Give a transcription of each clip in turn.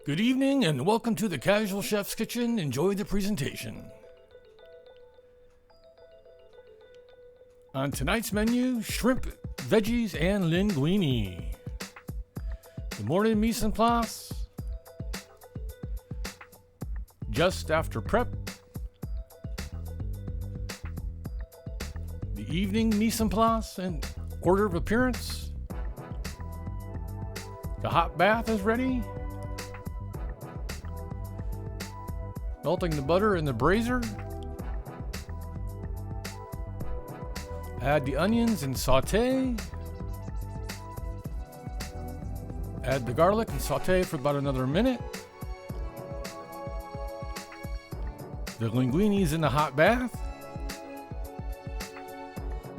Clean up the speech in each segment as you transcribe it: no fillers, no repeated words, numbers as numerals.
Good evening and welcome to the Casual Chef's Kitchen. Enjoy the presentation. On tonight's menu, shrimp, veggies, and linguine. The morning mise en place. Just after prep. The evening mise en place and order of appearance. The hot bath is ready. Melting the butter in the brazier. Add the onions and saute. Add the garlic and saute for about another minute. The linguine is in the hot bath.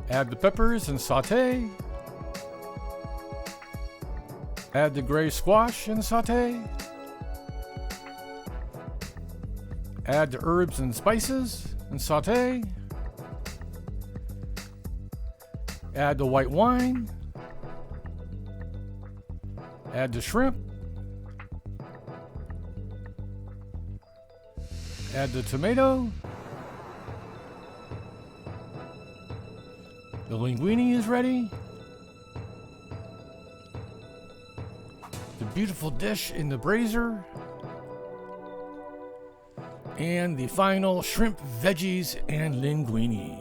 Add the peppers and saute. Add the gray squash and saute. Add the herbs and spices and saute. Add the white wine. Add the shrimp. Add the tomato. The linguine is ready. The beautiful dish in the brazier. And the final shrimp, veggies, and linguine.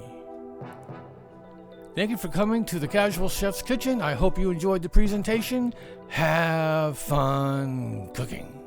Thank you for coming to the Casual Chef's Kitchen. I hope you enjoyed the presentation. Have fun cooking.